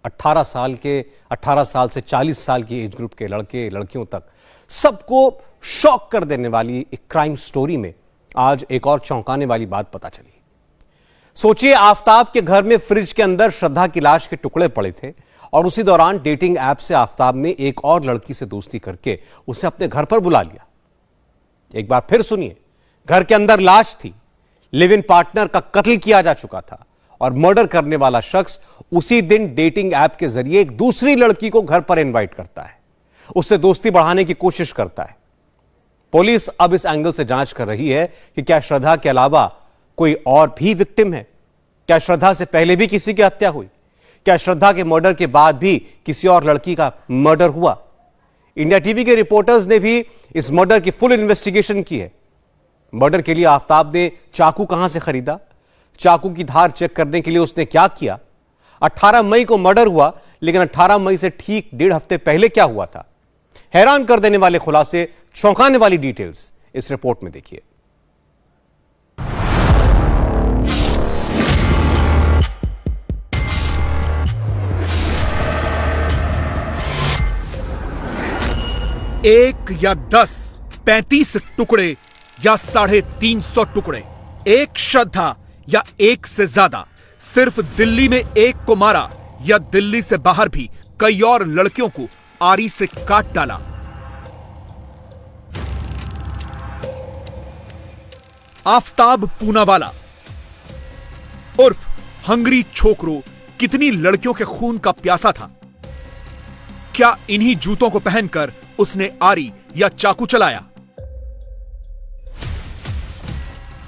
18 साल से 40 साल की एज ग्रुप के लड़के लड़कियों तक सबको शॉक कर देने वाली एक क्राइम स्टोरी में आज एक और चौंकाने वाली बात पता चली। सोचिए, आफताब के घर में फ्रिज के अंदर श्रद्धा की लाश के टुकड़े पड़े थे और उसी दौरान डेटिंग ऐप से आफताब ने एक और लड़की से दोस्ती करके उसे अपने घर पर बुला लिया। एक बार फिर सुनिए, घर के अंदर लाश थी, लिव इन पार्टनर का कत्ल किया जा चुका था और मर्डर करने वाला शख्स उसी दिन डेटिंग ऐप के जरिए एक दूसरी लड़की को घर पर इनवाइट करता है, उससे दोस्ती बढ़ाने की कोशिश करता है। पुलिस अब इस एंगल से जांच कर रही है कि क्या श्रद्धा के अलावा कोई और भी विक्टिम है, क्या श्रद्धा से पहले भी किसी की हत्या हुई, क्या श्रद्धा के मर्डर के बाद भी किसी और लड़की का मर्डर हुआ। इंडिया टीवी के रिपोर्टर्स ने भी इस मर्डर की फुल इन्वेस्टिगेशन की है। मर्डर के लिए आफताब ने चाकू कहां से खरीदा, चाकू की धार चेक करने के लिए उसने क्या किया, 18 मई को मर्डर हुआ लेकिन 18 मई से ठीक 1.5 हफ्ते पहले क्या हुआ था। हैरान कर देने वाले खुलासे, चौंकाने वाली डिटेल्स इस रिपोर्ट में देखिए। एक या 10, 35 टुकड़े या 350 टुकड़े, एक श्रद्धा या एक से ज्यादा, सिर्फ दिल्ली में एक को मारा या दिल्ली से बाहर भी कई और लड़कियों को आरी से काट डाला। आफताब पूनावाला उर्फ हंगरी छोकरो कितनी लड़कियों के खून का प्यासा था। क्या इन्हीं जूतों को पहनकर उसने आरी या चाकू चलाया?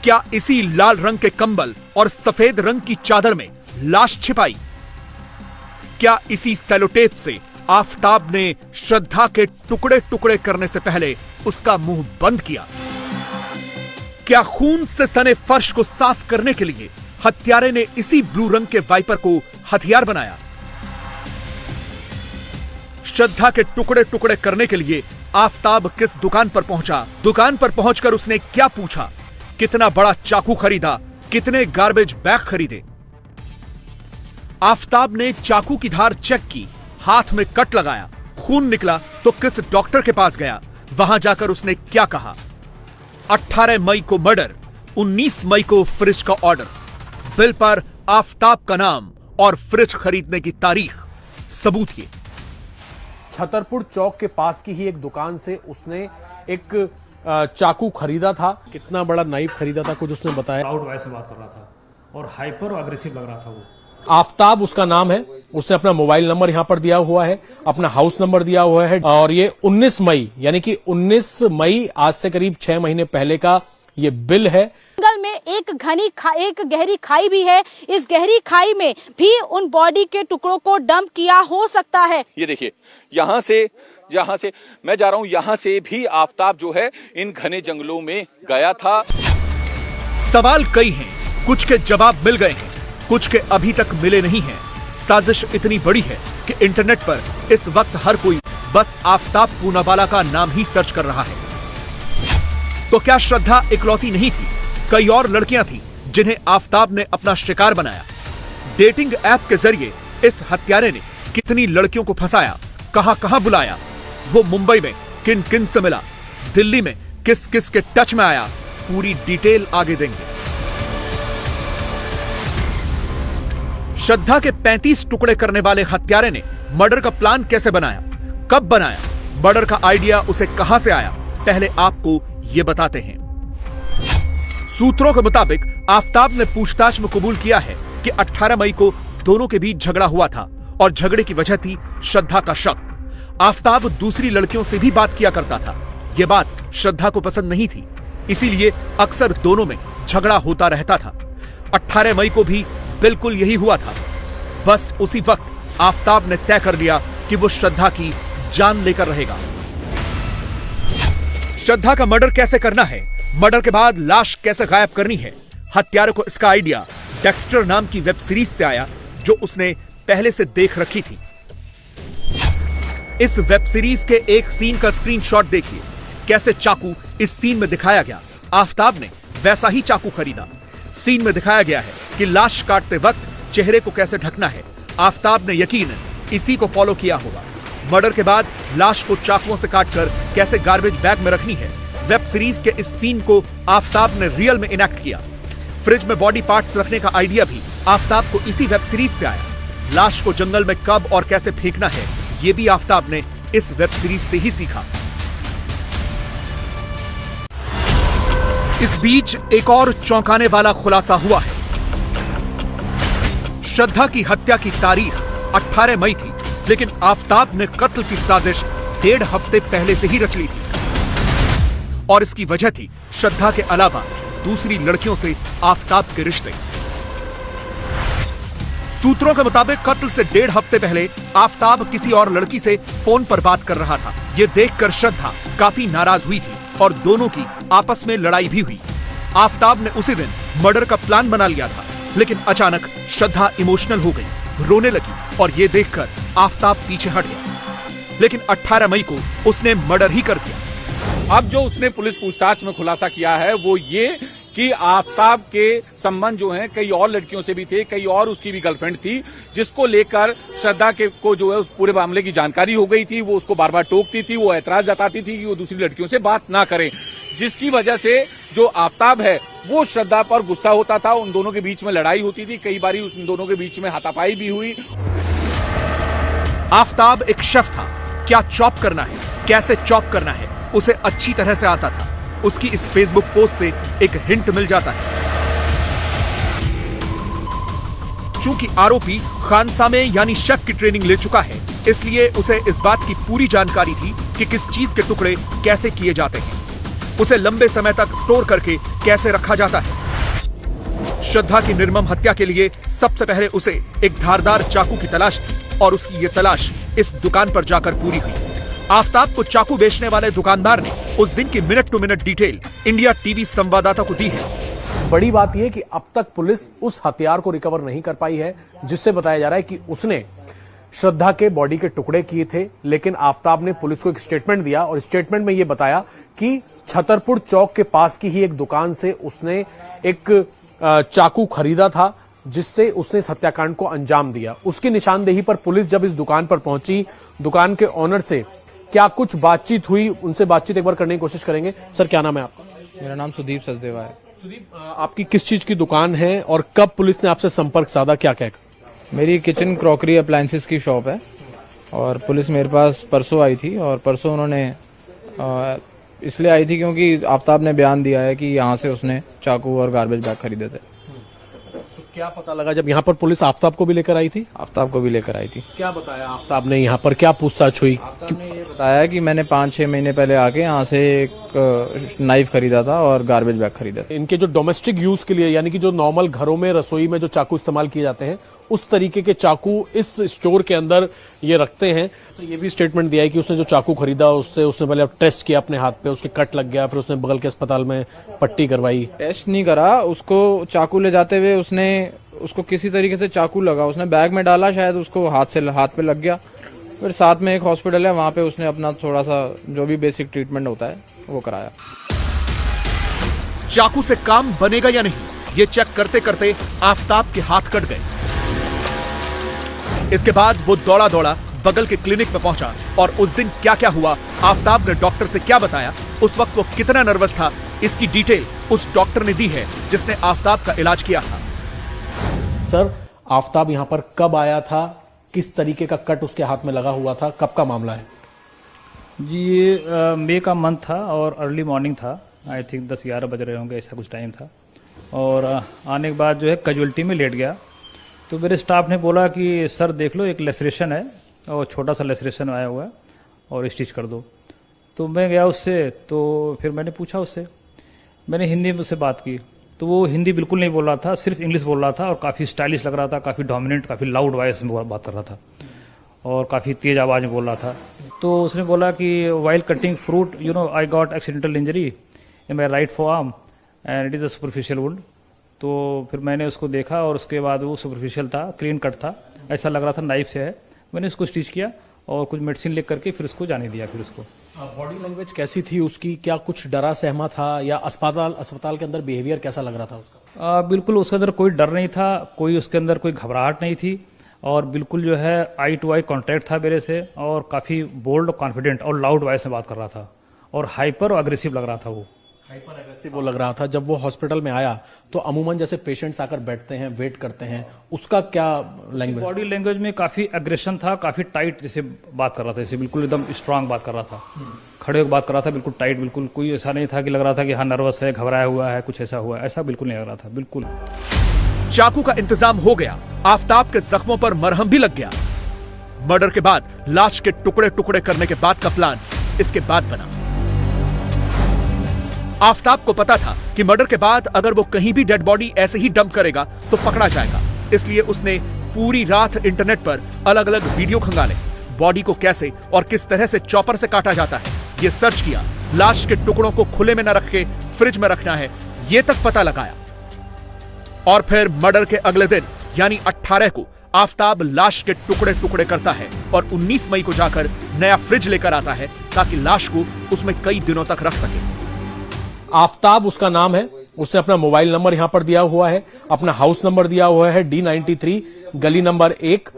क्या इसी लाल रंग के कंबल और सफेद रंग की चादर में लाश छिपाई? क्या इसी सेलोटेप से आफताब ने श्रद्धा के टुकड़े टुकड़े करने से पहले उसका मुंह बंद किया? क्या खून से सने फर्श को साफ करने के लिए हत्यारे ने इसी ब्लू रंग के वाइपर को हथियार बनाया? श्रद्धा के टुकड़े टुकड़े करने के लिए आफताब किस दुकान पर पहुंचा? दुकान पर पहुंचकर उसने क्या पूछा? कितना बड़ा चाकू खरीदा? कितने गार्बेज बैग खरीदे? आफताब ने चाकू की धार चेक की, हाथ में कट लगाया, खून निकला तो किस डॉक्टर के पास गया? वहां जाकर उसने क्या कहा? 18 मई को मर्डर, 19 मई को फ्रिज का ऑर्डर, बिल पर आफताब का नाम और फ्रिज खरीदने की तारीख। सबूत ये छतरपुर चौक के पास की ही एक दुकान से उसने एक चाकू खरीदा था। कितना बड़ा नाइफ खरीदा था, कुछ उसने बताया। लाउड वॉइस से बात कर रहा था और हाइपर और अग्रेसिव लग रहा था वो। आफताब उसका नाम है। उसने अपना मोबाइल नंबर यहां पर दिया हुआ है, अपना हाउस नंबर दिया हुआ है और ये 19 मई यानी कि 19 मई आज से करीब 6 महीने पहले का ये बिल है। जंगल में एक गहरी खाई भी है। इस गहरी खाई में भी उन बॉडी के टुकड़ों को डंप किया हो सकता है। ये देखिए, यहाँ से मैं जा रहा हूँ, यहाँ से भी आफताब जो है इन घने जंगलों में गया था। सवाल कई हैं, कुछ के जवाब मिल गए हैं, कुछ के अभी तक मिले नहीं हैं। साजिश इतनी बड़ी है कि इंटरनेट पर इस वक्त हर कोई बस आफताब पूनावाला का नाम ही सर्च कर रहा है। तो क्या श्रद्धा इकलौती नहीं थी? कई और लड़कियां थीं जिन्हें आफताब ने अपना शिकार बनाया। डेटिंग ऐप के जरिए इस हत्यारे ने कितनी लड़कियों को फंसाया, कहां कहां बुलाया, वो मुंबई में किन किन से मिला, दिल्ली में किस किस के टच में आया, पूरी डिटेल आगे देंगे। श्रद्धा के 35 टुकड़े करने वाले हत्यारे ने मर्डर का प्लान कैसे बनाया, कब बनाया, मर्डर का आइडिया उसे कहां से आया, पहले आपको ये बताते हैं। सूत्रों के मुताबिक आफताब ने पूछताछ में कबूल किया है कि 18 मई को दोनों के बीच झगड़ा हुआ था और झगड़े की वजह थी श्रद्धा का शक। आफताब दूसरी लड़कियों से भी बात किया करता था। यह बात श्रद्धा को पसंद नहीं थी, इसीलिए अक्सर दोनों में झगड़ा होता रहता था। 18 मई को भी बिल्कुल यही हुआ था। बस उसी वक्त आफताब ने तय कर लिया कि वो श्रद्धा की जान लेकर रहेगा। श्रद्धा का मर्डर कैसे करना है, मर्डर के बाद लाश कैसे गायब करनी है, हत्यारे को इसका आइडिया डेक्स्टर नाम की वेब सीरीज से आया जो उसने पहले से देख रखी थी। इस वेब सीरीज के एक सीन का स्क्रीनशॉट देखिए, कैसे चाकू इस सीन में दिखाया गया। आफताब ने वैसा ही चाकू खरीदा। सीन में दिखाया गया है कि लाश काटते वक्त चेहरे को कैसे ढकना है, आफताब ने यकीनन इसी को फॉलो किया होगा। मर्डर के बाद लाश को चाकुओं से काटकर कैसे गार्बेज बैग में रखनी है, वेब सीरीज के इस सीन को आफताब ने रियल में इनेक्ट किया। फ्रिज में बॉडी पार्ट्स रखने का आइडिया भी आफताब को इसी वेब सीरीज से आया। लाश को जंगल में कब और कैसे फेंकना है, यह भी आफताब ने इस वेब सीरीज से ही सीखा। इस बीच एक और चौंकाने वाला खुलासा हुआ है। श्रद्धा की हत्या की तारीख 18 मई थी, लेकिन आफताब ने कत्ल की साजिश 1.5 हफ्ते पहले से ही रच ली थी। और इसकी वजह थी श्रद्धा के अलावा दूसरी लड़कियों से आफताब के रिश्ते। सूत्रों के मुताबिक कत्ल से 1.5 हफ्ते पहले आफताब किसी और लड़की से फोन पर बात कर रहा था। यह देखकर श्रद्धा काफी नाराज हुई थी और दोनों की आपस में लड़ाई भी हुई। आफताब ने उसी दिन मर्डर का प्लान बना लिया था, लेकिन अचानक श्रद्धा इमोशनल हो गई, रोने लगी और यह देखकर आफताब पीछे हट गया। लेकिन 18 मई को उसने मर्डर ही कर दिया। अब जो उसने पुलिस पूछताछ में खुलासा किया है वो ये कि आफताब के संबंध जो हैं कई और लड़कियों से भी थे, कई और उसकी भी गर्लफ्रेंड थी, जिसको लेकर श्रद्धा के को जो है उस पूरे मामले की जानकारी हो गई थी। वो उसको बार बार टोकती थी, वो ऐतराज जताती थी कि वो दूसरी लड़कियों से बात ना करे, जिसकी वजह से जो आफताब है वो श्रद्धा पर गुस्सा होता था। उन दोनों के बीच में लड़ाई होती थी, कई बारी उन दोनों के बीच में हाथापाई भी हुई। आफताब एक शेफ था, क्या चॉप करना है, कैसे चॉप करना है, उसे अच्छी तरह से आता था। उसकी इस फेसबुक पोस्ट से एक हिंट मिल जाता है। चूंकि आरोपी खानसामे यानी शेफ की ट्रेनिंग ले चुका है, इसलिए उसे इस बात की पूरी जानकारी थी कि किस चीज के टुकड़े कैसे किए जाते हैं, उसे लंबे समय तक स्टोर करके कैसे रखा जाता है। श्रद्धा की निर्मम हत्या के लिए सबसे पहले उसे एक धारदार चाकू की तलाश थी और उसकी ये तलाश इस दुकान पर जाकर पूरी हुई। आफताब को चाकू बेचने वाले दुकानदार ने उस दिन की minute to minute detail India TV संवाददाता को दी है। बड़ी बात यह कि अब तक पुलिस उस हथियार को रिकवर नहीं कर पाई है जिससे बताया जा रहा है कि उसने श्रद्धा के बॉडी के टुकड़े किए थे। लेकिन आफताब ने पुलिस को एक स्टेटमेंट दिया और स्टेटमेंट में यह बताया कि छतरपुर चौक के पास की ही एक दुकान से उसने एक चाकू खरीदा था, जिससे उसने इस हत्याकांड को अंजाम दिया। उसकी निशानदेही पर पुलिस जब इस दुकान पर पहुंची, दुकान के ऑनर से क्या कुछ बातचीत हुई, उनसे बातचीत एक बार करने की कोशिश करेंगे। सर, क्या नाम है आपका? मेरा नाम सुदीप सचदेवा है। सुदीप, आपकी किस चीज की दुकान है और कब पुलिस ने आपसे संपर्क साधा, क्या कहकर? मेरी किचन क्रॉकरी अप्लायंसेस की शॉप है और पुलिस मेरे पास परसों आई थी और परसों उन्होंने इसलिए आई थी क्योंकि आफताब ने बयान दिया है कि यहाँ से उसने चाकू और गार्बेज बैग खरीदे थे। तो क्या पता लगा जब यहाँ पर पुलिस आफताब को भी लेकर आई थी? आफताब को भी लेकर आई थी। क्या बताया आफताब ने? यहाँ पर क्या पूछताछ हुई? आफताब ने ये बताया कि मैंने 5-6 महीने पहले आके यहाँ से एक नाइफ खरीदा था और गार्बेज बैग खरीदा था। इनके जो डोमेस्टिक यूज के लिए यानी कि जो नॉर्मल घरों में रसोई में जो चाकू इस्तेमाल किए जाते हैं, उस तरीके के चाकू इस स्टोर के अंदर ये रखते हैं। तो ये भी स्टेटमेंट दिया है कि उसने जो चाकू खरीदा उससे उसने पहले टेस्ट किया अपने हाथ पे, उसके कट लग गया, फिर उसने बगल के अस्पताल में पट्टी करवाई। टेस्ट नहीं करा, उसको चाकू ले जाते हुए उसने उसको किसी तरीके से चाकू लगा, उसने बैग में डाला, शायद उसको हाथ पे लग गया। फिर साथ में एक हॉस्पिटल है, वहां पे उसने अपना थोड़ा सा जो भी बेसिक ट्रीटमेंट होता है वो कराया। चाकू से काम बनेगा या नहीं, ये चेक करते करते आफताब के हाथ कट गए। इसके बाद वो दौड़ा दौड़ा बगल के क्लिनिक में पहुंचा और उस दिन क्या क्या हुआ, आफताब ने डॉक्टर से क्या बताया, उस वक्त वो कितना नर्वस था, इसकी डिटेल उस डॉक्टर ने दी है जिसने आफताब का इलाज किया था। सर, आफताब यहाँ पर कब आया था, किस तरीके का कट उसके हाथ में लगा हुआ था, कब का मामला है? जी, ये मई का मंथ था और अर्ली मॉर्निंग था। आई थिंक 10-11 बज रहे होंगे, ऐसा कुछ टाइम था। और आने के बाद जो है कैजुअलिटी में लेट गया। तो मेरे स्टाफ ने बोला कि सर देख लो, एक लेसरेशन है और छोटा सा लेसरेशन आया हुआ है और स्टिच कर दो। तो मैं गया उससे, तो फिर मैंने पूछा उससे, मैंने हिंदी में उससे बात की, तो वो हिंदी बिल्कुल नहीं बोल रहा था, सिर्फ इंग्लिश बोल रहा था और काफ़ी स्टाइलिश लग रहा था, काफ़ी डोमिनेंट, काफ़ी लाउड वॉइस में बात कर रहा था और काफ़ी तेज आवाज़ में बोल रहा था। तो उसने बोला कि while cutting fruit you know I got accidental injury in my right for arm and it is a superficial wound. तो फिर मैंने उसको देखा और उसके बाद वो सुपरफिशियल था, क्लीन कट था, ऐसा लग रहा था नाइफ से है। मैंने उसको स्टिच किया और कुछ मेडिसिन लिख करके फिर उसको जाने दिया। फिर उसको बॉडी लैंग्वेज कैसी थी उसकी, क्या कुछ डरा सहमा था या अस्पताल के अंदर बिहेवियर कैसा लग रहा था उसका? बिल्कुल उसके अंदर कोई डर नहीं था, कोई उसके अंदर कोई घबराहट नहीं थी और बिल्कुल जो है आई टू आई कॉन्टैक्ट था मेरे से, और काफ़ी बोल्ड, कॉन्फिडेंट और लाउड वॉइस में बात कर रहा था, और हाइपर और अग्रेसिव लग रहा था वो। हाइपर एग्रेसिव वो लग रहा था। जब वो हॉस्पिटल में आया तो अमूमन जैसे पेशेंट्स आकर बैठते हैं, वेट करते हैं, उसका क्या लैंग्वेज? बॉडी लैंग्वेज में काफ़ी अग्रेशन था, काफ़ी टाइट जैसे बात कर रहा था, जैसे बिल्कुल एकदम स्ट्रांग बात कर रहा था, खड़े होकर बात कर रहा था, बिल्कुल टाइट, बिल्कुल कोई ऐसा नहीं था कि लग रहा था कि हाँ नर्वस है, घबराया हुआ है, कुछ ऐसा हुआ है, ऐसा बिल्कुल नहीं लग रहा था, बिल्कुल। चाकू का इंतजाम हो गया, आफताब के जख्मों पर मरहम भी लग गया। मर्डर के बाद लाश के टुकड़े टुकड़े करने के बाद का प्लान इसके बाद बना। आफताब को पता था कि मर्डर के बाद अगर वो कहीं भी डेड बॉडी ऐसे ही डंप करेगा तो पकड़ा जाएगा, इसलिए उसने पूरी रात इंटरनेट पर अलग अलग वीडियो खंगाले, बॉडी को कैसे और किस तरह से चॉपर से काटा जाता है ये सर्च किया, लाश के टुकड़ों को खुले में न रख के फ्रिज में रखना है ये तक पता लगाया। और फिर मर्डर के अगले दिन यानी 18 को आफताब लाश के टुकड़े टुकड़े करता है और 19 मई को जाकर नया फ्रिज लेकर आता है ताकि लाश को उसमें कई दिनों तक रख सके। आफताब उसका नाम है, उसने अपना मोबाइल नंबर यहां पर दिया हुआ है, अपना हाउस नंबर दिया हुआ है D93 गली नंबर 1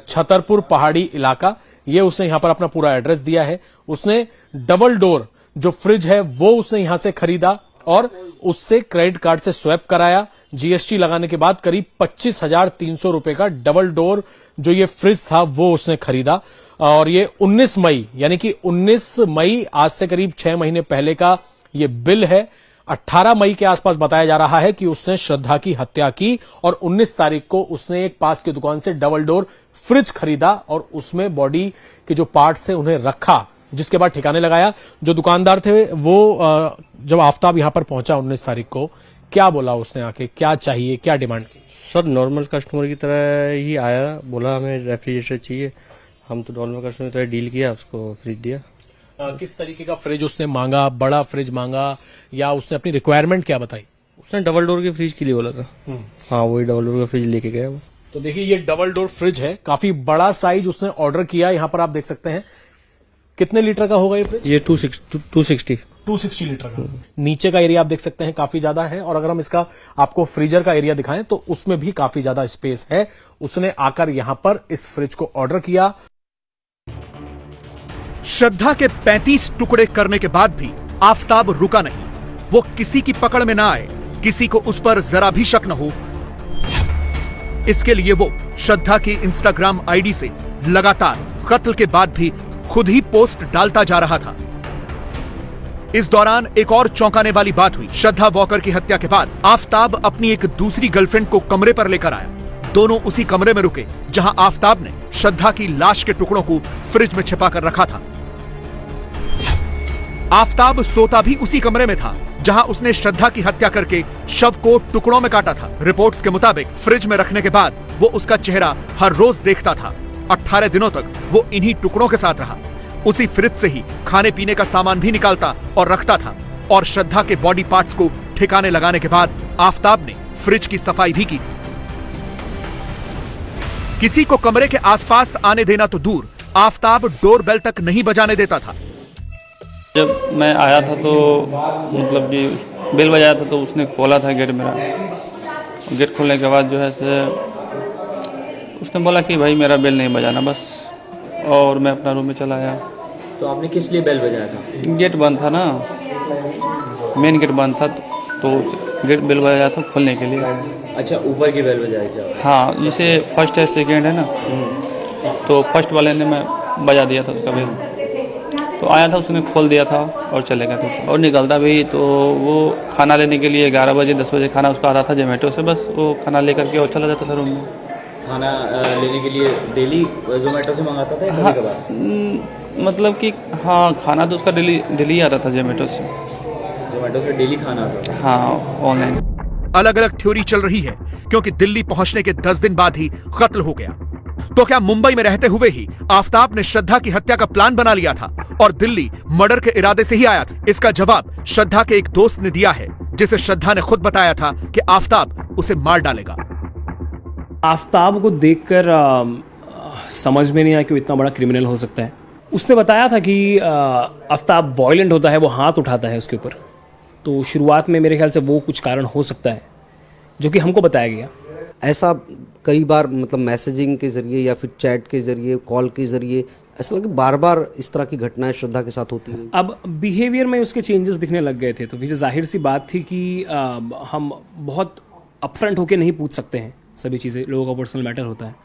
छतरपुर पहाड़ी इलाका, ये उसने यहां पर अपना पूरा एड्रेस दिया है। उसने डबल डोर जो फ्रिज है वो उसने यहां से खरीदा और उससे क्रेडिट कार्ड से स्वैप कराया। जीएसटी लगाने के बाद करीब 25,300 रुपए का डबल डोर जो ये फ्रिज था वो उसने खरीदा। और ये 19 मई यानी कि 19 मई आज से करीब 6 महीने पहले का ये बिल है। 18 मई के आसपास बताया जा रहा है कि उसने श्रद्धा की हत्या की और 19 तारीख को उसने एक पास की दुकान से डबल डोर फ्रिज खरीदा और उसमें बॉडी के जो पार्ट्स थे उन्हें रखा, जिसके बाद ठिकाने लगाया। जो दुकानदार थे वो जब आफताब यहां पर पहुंचा 19 तारीख को, क्या बोला उसने आके, क्या चाहिए, क्या डिमांड की? सर नॉर्मल कस्टमर की तरह ही आया, बोला हमें रेफ्रिजरेटर चाहिए, हम तो नॉर्मल कस्टमर की तरह डील किया, उसको फ्रिज दिया। किस तरीके का फ्रिज उसने मांगा? बड़ा फ्रिज मांगा या उसने अपनी रिक्वायरमेंट क्या बताई? उसने डबल डोर के फ्रिज के लिए बोला था। हाँ वही डबल डोर का फ्रिज लेके गया वो। तो देखिए ये डबल डोर फ्रिज है, काफी बड़ा साइज उसने ऑर्डर किया। यहां पर आप देख सकते हैं कितने लीटर का होगा ये फ्रिज? ये 260 लीटर का। नीचे का एरिया आप देख सकते हैं काफी ज्यादा है, और अगर हम इसका आपको फ्रीजर का एरिया दिखाएं तो उसमें भी काफी ज्यादा स्पेस है। उसने आकर यहां पर इस फ्रिज को ऑर्डर किया। श्रद्धा के 35 टुकड़े करने के बाद भी आफताब रुका नहीं। वो किसी की पकड़ में ना आए, किसी को उस पर जरा भी शक न हो, इसके लिए वो श्रद्धा की इंस्टाग्राम आईडी से लगातार कत्ल के बाद भी खुद ही पोस्ट डालता जा रहा था। इस दौरान एक और चौंकाने वाली बात हुई। श्रद्धा वॉकर की हत्या के बाद आफताब अपनी एक दूसरी गर्लफ्रेंड को कमरे पर लेकर आया। दोनों उसी कमरे में रुके जहां आफताब ने श्रद्धा की लाश के टुकड़ों को फ्रिज में छिपा कर रखा था। आफताब सोता भी उसी कमरे में था जहां उसने श्रद्धा की हत्या करके शव को टुकड़ों में काटा था। रिपोर्ट्स के मुताबिक फ्रिज में रखने के बाद वो उसका चेहरा हर रोज देखता था। 18 दिनों तक वो इन्हीं टुकड़ों के साथ रहा। उसी फ्रिज से ही खाने पीने का सामान भी निकालता और रखता था। और श्रद्धा के बॉडी पार्ट्स को ठिकाने लगाने के बाद आफताब ने फ्रिज की सफाई भी की थी। किसी को कमरे के आसपास आने देना तो दूर, आफताब डोरबेल तक नहीं बजाने देता था। जब मैं आया था तो मतलब कि बेल बजाया था तो उसने खोला था गेट मेरा। गेट खोलने के बाद जो है से उसने बोला कि भाई मेरा बेल नहीं बजाना बस, और मैं अपना रूम में चला आया। तो आपने किस लिए बेल बजाया था? गेट बंद था ना, मेन गेट बंद था तो गेट बेल बजाया था खोलने के लिए। अच्छा, ऊपर की बेल बजाई थी? हाँ, जैसे फर्स्ट है सेकेंड है ना, तो फर्स्ट वाले ने मैं बजा दिया था उसका बेल। तो आया था, उसने खोल दिया था और चले गए थे। और निकलता भी तो वो खाना लेने के लिए 11 बजे 10 बजे खाना उसका आता था जोमेटो से, बस वो खाना लेकर के और चला जाता था रूम में। खाना लेने के लिए डेली जोमेटो से मंगाता था या कभी-कभार? मतलब कि हाँ, खाना तो उसका डेली आता था जोमेटो से। जोमेटो से डेली खाना आता था? हाँ, ऑनलाइन। अलग अलग थ्योरी चल रही है क्योंकि दिल्ली पहुंचने के 10 दिन बाद ही कत्ल हो गया। तो क्या मुंबई में रहते हुए ही आफताब ने श्रद्धा की हत्या का प्लान बना लिया था और दिल्ली मर्डर के इरादे से ही आया था? इसका जवाब श्रद्धा के एक दोस्त ने दिया है, जिसे श्रद्धा ने खुद बताया था कि आफताब उसे मार डालेगा। आफताब को देखकर समझ में नहीं आया कि वो इतना बड़ा क्रिमिनल हो सकता है। उसने बताया था कि आफताब वॉयलेंट होता है, वो हाथ उठाता है उसके ऊपर। तो शुरुआत में मेरे ख्याल से वो कुछ कारण हो सकता है जो कि हमको बताया गया। ऐसा कई बार मतलब मैसेजिंग के जरिए या फिर चैट के जरिए, कॉल के जरिए, ऐसा लगे बार बार इस तरह की घटनाएं श्रद्धा के साथ होती हैं। अब बिहेवियर में उसके चेंजेस दिखने लग गए थे, तो फिर जाहिर सी बात थी कि हम बहुत अपफ्रंट होके नहीं पूछ सकते हैं सभी चीज़ें, लोगों का पर्सनल मैटर होता है।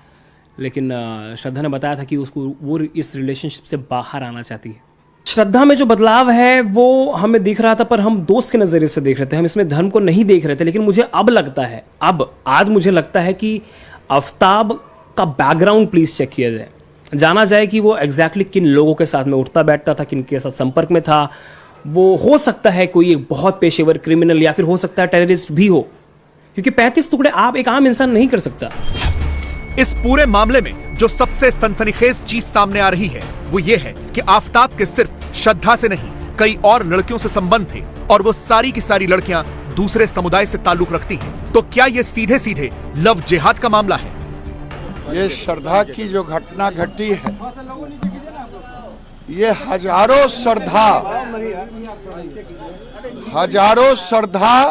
लेकिन श्रद्धा ने बताया था कि उसको वो इस रिलेशनशिप से बाहर आना चाहती है। श्रद्धा में जो बदलाव है वो हमें दिख रहा था, पर हम दोस्त के नज़रिए से देख रहे थे, हम इसमें धर्म को नहीं देख रहे थे। लेकिन मुझे अब लगता है, आज मुझे लगता है कि आफ्ताब का बैकग्राउंड प्लीज चेक किया जाए, जाना जाए कि वो एग्जैक्टली किन लोगों के साथ में उठता बैठता था, किन के साथ संपर्क में था। वो हो सकता है कोई एक बहुत पेशेवर क्रिमिनल या फिर हो सकता है टेररिस्ट भी हो, क्योंकि 35 टुकड़े आप एक आम इंसान नहीं कर सकता। इस पूरे मामले में जो सबसे सनसनीखेज चीज सामने आ रही है वो ये है कि आफ्ताब के सिर्फ श्रद्धा से नहीं, कई और लड़कियों से संबंध थे और वो सारी की सारी लड़कियां दूसरे समुदाय से ताल्लुक रखती हैं। तो क्या ये सीधे सीधे लव जिहाद का मामला है? ये श्रद्धा की जो घटना घटी है, ये हजारों श्रद्धा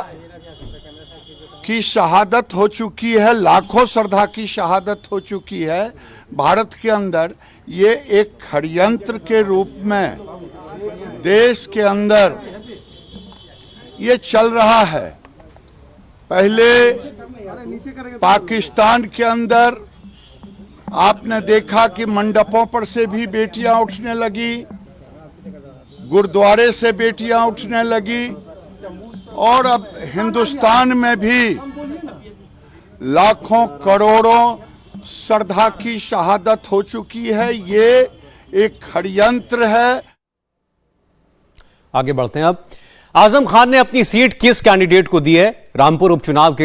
की शहादत हो चुकी है, लाखों श्रद्धा की शहादत हो चुकी है भारत के अंदर। ये एक षड्यंत्र के रूप में देश के अंदर ये चल रहा है। पहले पाकिस्तान के अंदर आपने देखा कि मंडपों पर से भी बेटियां उठने लगी, गुरुद्वारे से बेटियां उठने लगी, और अब हिंदुस्तान में भी लाखों करोड़ों श्रद्धा की शहादत हो चुकी है। ये एक षड्यंत्र है। आगे बढ़ते हैं। अब आजम खान ने अपनी सीट किस कैंडिडेट को दी है? रामपुर उपचुनाव के